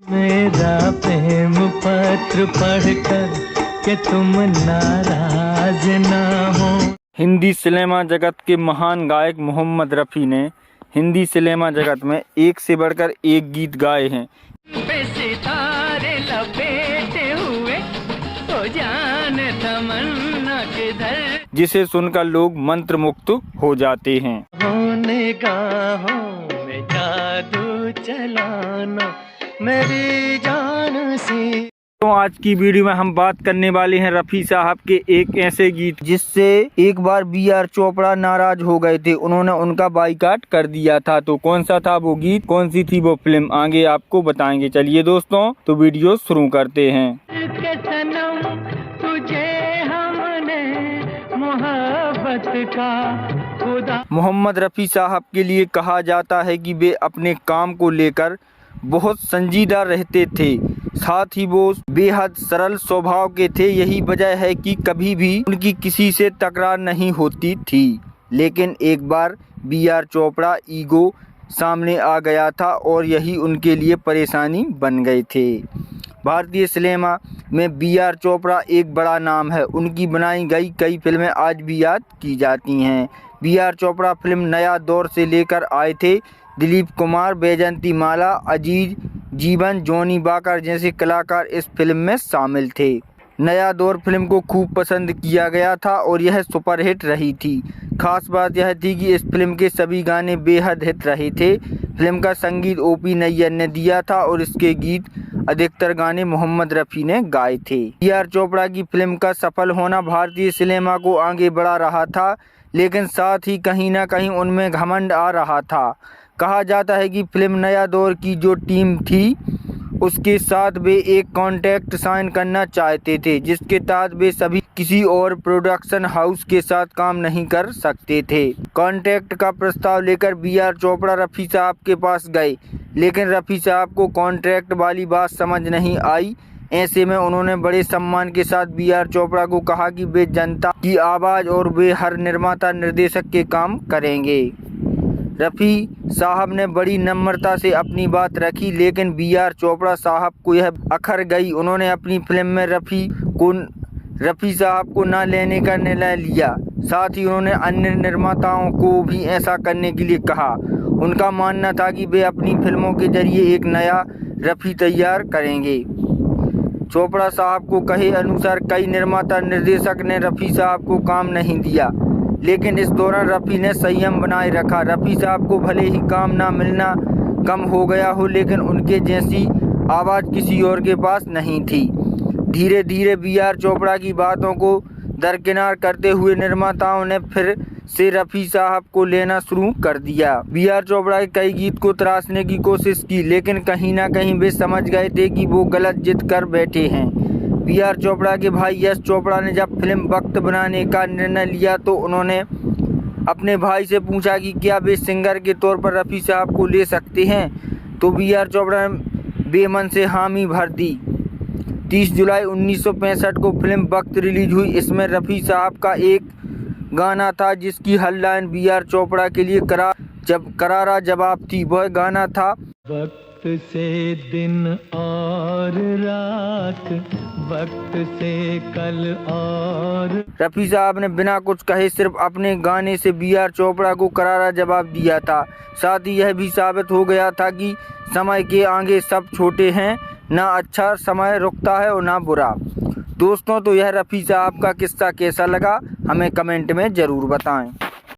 मेरा प्रेम पत्र पढ़कर के तुम नाराज ना हो। हिंदी सिनेमा जगत के महान गायक मोहम्मद रफ़ी ने हिंदी सिनेमा जगत में एक से बढ़कर एक गीत गाए हैं। सितारे लपेटे हुए तो जान तमन्ना किधर, जिसे सुनकर लोग मंत्रमुग्ध हो जाते हैं। निगाहों में जादू चलाना मेरी जान से। तो आज की वीडियो में हम बात करने वाले हैं रफ़ी साहब के एक ऐसे गीत जिससे एक बार बी.आर. चोपड़ा नाराज हो गए थे, उन्होंने उनका बाइकाट कर दिया था। तो कौन सा था वो गीत, कौन सी थी वो फिल्म, आगे आपको बताएंगे। चलिए दोस्तों, तो वीडियो शुरू करते हैं। मोहम्मद रफ़ी साहब के लिए कहा जाता है कि वे अपने काम को लेकर बहुत संजीदा रहते थे, साथ ही वो बेहद सरल स्वभाव के थे। यही वजह है कि कभी भी उनकी किसी से तकरार नहीं होती थी। लेकिन एक बार बी.आर. चोपड़ा ईगो सामने आ गया था और यही उनके लिए परेशानी बन गए थे। भारतीय सिनेमा में बी.आर. चोपड़ा एक बड़ा नाम है। उनकी बनाई गई कई फिल्में आज भी याद की जाती हैं। बी.आर. चोपड़ा फिल्म नया दौर से लेकर आए थे। दिलीप कुमार, बैजंती माला, अजीज, जीवन, जॉनी वाकर जैसे कलाकार इस फिल्म में शामिल थे। नया दौर फिल्म को खूब पसंद किया गया था और यह सुपरहिट रही थी। खास बात यह थी कि इस फिल्म के सभी गाने बेहद हिट रहे थे। फिल्म का संगीत ओ.पी. नैयर ने दिया था और इसके गीत अधिकतर गाने मोहम्मद रफ़ी ने गाए थे। बी.आर. चोपड़ा की फिल्म का सफल होना भारतीय सिनेमा को आगे बढ़ा रहा था, लेकिन साथ ही कहीं न कहीं उनमें घमंड आ रहा था। कहा जाता है कि फिल्म नया दौर की जो टीम थी उसके साथ वे एक कॉन्ट्रैक्ट साइन करना चाहते थे, जिसके तहत वे सभी किसी और प्रोडक्शन हाउस के साथ काम नहीं कर सकते थे। कॉन्ट्रैक्ट का प्रस्ताव लेकर बी.आर. चोपड़ा रफ़ी साहब के पास गए, लेकिन रफ़ी साहब को कॉन्ट्रैक्ट वाली बात समझ नहीं आई। ऐसे में उन्होंने बड़े सम्मान के साथ बी.आर. चोपड़ा को कहा कि वे जनता की आवाज़ और वे हर निर्माता निर्देशक के काम करेंगे। रफ़ी साहब ने बड़ी नम्रता से अपनी बात रखी, लेकिन बी.आर. चोपड़ा साहब को यह अखर गई। उन्होंने अपनी फिल्म में रफ़ी साहब को न लेने का निर्णय लिया। साथ ही उन्होंने अन्य निर्माताओं को भी ऐसा करने के लिए कहा। उनका मानना था कि वे अपनी फिल्मों के जरिए एक नया रफ़ी तैयार करेंगे। चोपड़ा साहब को कहे अनुसार कई निर्माता निर्देशक ने रफ़ी साहब को काम नहीं दिया, लेकिन इस दौरान रफ़ी ने संयम बनाए रखा। रफ़ी साहब को भले ही काम ना मिलना कम हो गया हो, लेकिन उनके जैसी आवाज़ किसी और के पास नहीं थी। धीरे धीरे बी.आर. चोपड़ा की बातों को दरकिनार करते हुए निर्माताओं ने फिर से रफ़ी साहब को लेना शुरू कर दिया। बी.आर. चोपड़ा के कई गीत को तराशने की कोशिश की, लेकिन कहीं ना कहीं वे समझ गए थे कि वो गलत जिद कर बैठे हैं। बी.आर. चोपड़ा के भाई यश चोपड़ा ने जब फिल्म वक्त बनाने का निर्णय लिया तो उन्होंने अपने भाई से पूछा कि क्या वे सिंगर के तौर पर रफ़ी साहब को ले सकते हैं, तो बी.आर. चोपड़ा ने बेमन से हामी भर दी। 30 जुलाई 1965 को फिल्म वक्त रिलीज हुई। इसमें रफ़ी साहब का एक गाना था जिसकी हर लाइन बी.आर. चोपड़ा के लिए करारा जवाब थी। वह गाना था, वक्त से दिन और रात, वक्त से कल और। रफ़ी साहब ने बिना कुछ कहे सिर्फ अपने गाने से बी.आर. चोपड़ा को करारा जवाब दिया था। साथ ही यह भी साबित हो गया था कि समय के आगे सब छोटे हैं, ना अच्छा समय रुकता है और ना बुरा। दोस्तों, तो यह रफ़ी साहब का किस्सा कैसा लगा हमें कमेंट में ज़रूर बताएं।